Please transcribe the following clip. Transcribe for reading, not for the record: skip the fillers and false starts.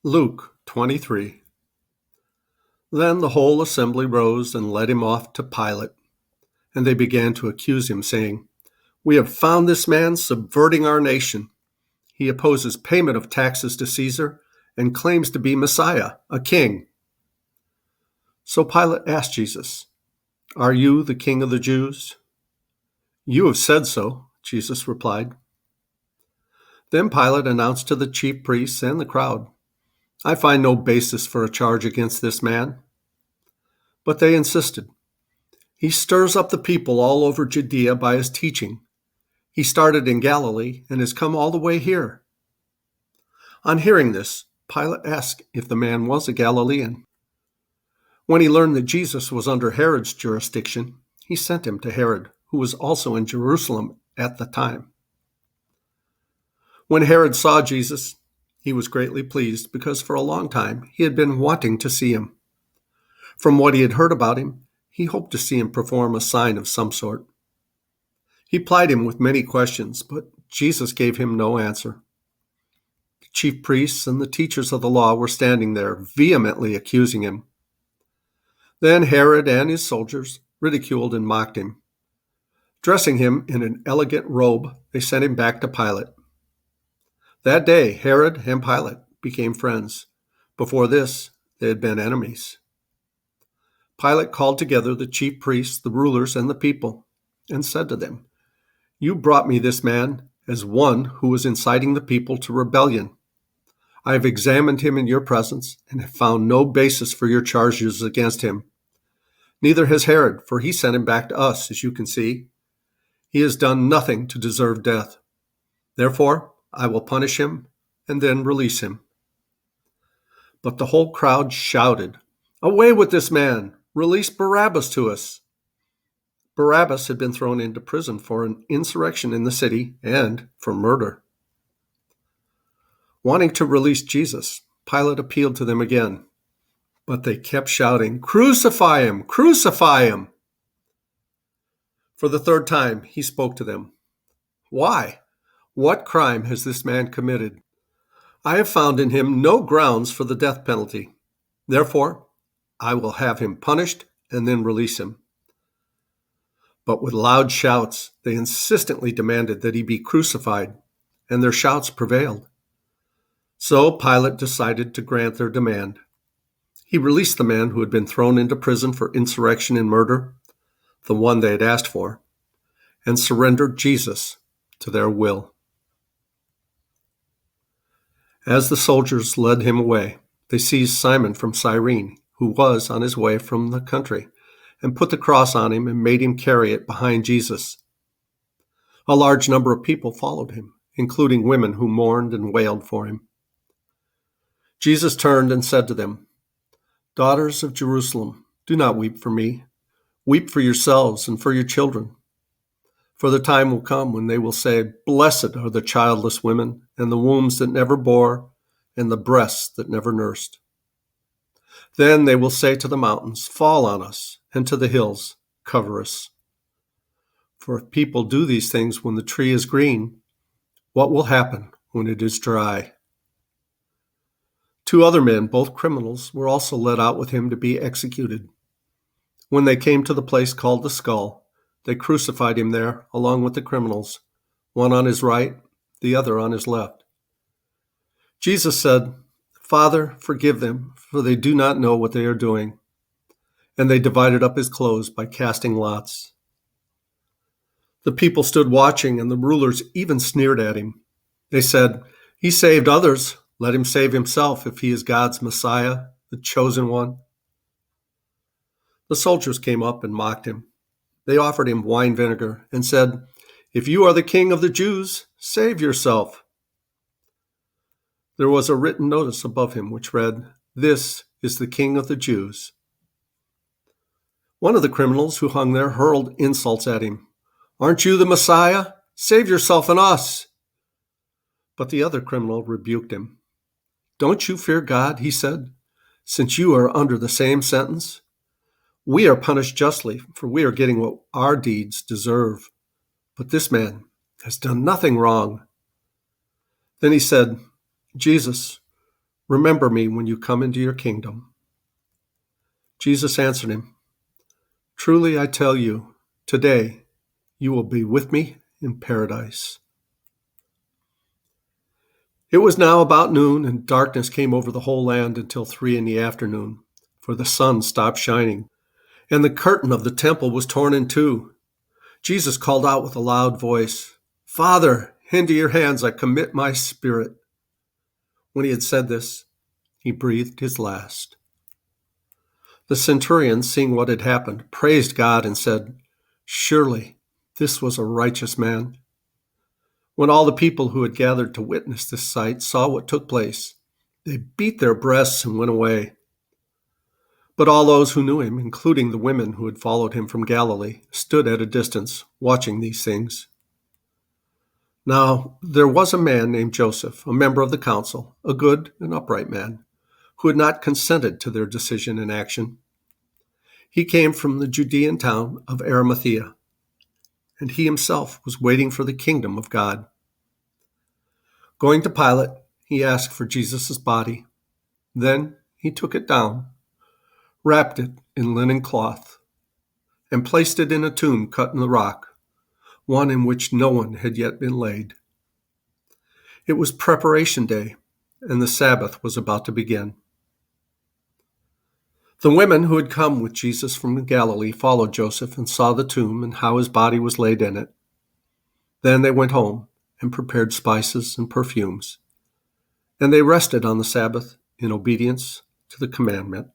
Luke 23. Then the whole assembly rose and led him off to Pilate, and they began to accuse him, saying, "We have found this man subverting our nation. He opposes payment of taxes to Caesar and claims to be Messiah, a king." So Pilate asked Jesus, "Are you the king of the Jews?" "You have said so," Jesus replied. Then Pilate announced to the chief priests and the crowd, "I find no basis for a charge against this man." But they insisted. "He stirs up the people all over Judea by his teaching. He started in Galilee and has come all the way here." On hearing this, Pilate asked if the man was a Galilean. When he learned that Jesus was under Herod's jurisdiction, he sent him to Herod, who was also in Jerusalem at the time. When Herod saw Jesus, he was greatly pleased because for a long time he had been wanting to see him. From what he had heard about him, he hoped to see him perform a sign of some sort. He plied him with many questions, but Jesus gave him no answer. The chief priests and the teachers of the law were standing there, vehemently accusing him. Then Herod and his soldiers ridiculed and mocked him. Dressing him in an elegant robe, they sent him back to Pilate. That day, Herod and Pilate became friends. Before this, they had been enemies. Pilate called together the chief priests, the rulers, and the people, and said to them, "You brought me this man as one who was inciting the people to rebellion. I have examined him in your presence and have found no basis for your charges against him. Neither has Herod, for he sent him back to us, as you can see. He has done nothing to deserve death. Therefore, I will punish him and then release him." But the whole crowd shouted, "Away with this man! Release Barabbas to us!" Barabbas had been thrown into prison for an insurrection in the city and for murder. Wanting to release Jesus, Pilate appealed to them again, but they kept shouting, "Crucify him! Crucify him!" For the third time, he spoke to them. "Why? What crime has this man committed? I have found in him no grounds for the death penalty. Therefore, I will have him punished and then release him." But with loud shouts, they insistently demanded that he be crucified, and their shouts prevailed. So Pilate decided to grant their demand. He released the man who had been thrown into prison for insurrection and murder, the one they had asked for, and surrendered Jesus to their will. As the soldiers led him away, they seized Simon from Cyrene, who was on his way from the country, and put the cross on him and made him carry it behind Jesus. A large number of people followed him, including women who mourned and wailed for him. Jesus turned and said to them, "Daughters of Jerusalem, do not weep for me. Weep for yourselves and for your children. For the time will come when they will say, 'Blessed are the childless women, and the wombs that never bore, and the breasts that never nursed.' Then they will say to the mountains, 'Fall on us,' and to the hills, 'Cover us.' For if people do these things when the tree is green, what will happen when it is dry?" 2 other men, both criminals, were also led out with him to be executed. When they came to the place called the Skull, they crucified him there along with the criminals, one on his right, the other on his left. Jesus said, "Father, forgive them, for they do not know what they are doing." And they divided up his clothes by casting lots. The people stood watching, and the rulers even sneered at him. They said, "He saved others. Let him save himself if he is God's Messiah, the chosen one." The soldiers came up and mocked him. They offered him wine vinegar and said, "If you are the king of the Jews, save yourself." There was a written notice above him which read, "This is the King of the Jews." One of the criminals who hung there hurled insults at him. "Aren't you the Messiah? Save yourself and us." But the other criminal rebuked him. "Don't you fear God," he said, "since you are under the same sentence? We are punished justly, for we are getting what our deeds deserve. But this man has done nothing wrong." Then he said, "Jesus, Remember me when you come into your kingdom." Jesus answered him, "Truly I tell you, today you will be with me in paradise." It was now about noon, and darkness came over the whole land until 3 in the afternoon, for the sun stopped shining, and the curtain of the temple was torn in two. Jesus called out with a loud voice, "Father, into your hands I commit my spirit." When he had said this, he breathed his last. The centurion, seeing what had happened, praised God and said, "Surely this was a righteous man." When all the people who had gathered to witness this sight saw what took place, they beat their breasts and went away. But all those who knew him, including the women who had followed him from Galilee, stood at a distance, watching these things. Now there was a man named Joseph, a member of the council, a good and upright man, who had not consented to their decision and action. He came from the Judean town of Arimathea, and he himself was waiting for the kingdom of God. Going to Pilate, he asked for Jesus' body. Then he took it down, wrapped it in linen cloth, and placed it in a tomb cut in the rock, one in which no one had yet been laid. It was preparation day, and the Sabbath was about to begin. The women who had come with Jesus from Galilee followed Joseph and saw the tomb and how his body was laid in it. Then they went home and prepared spices and perfumes, and they rested on the Sabbath in obedience to the commandment.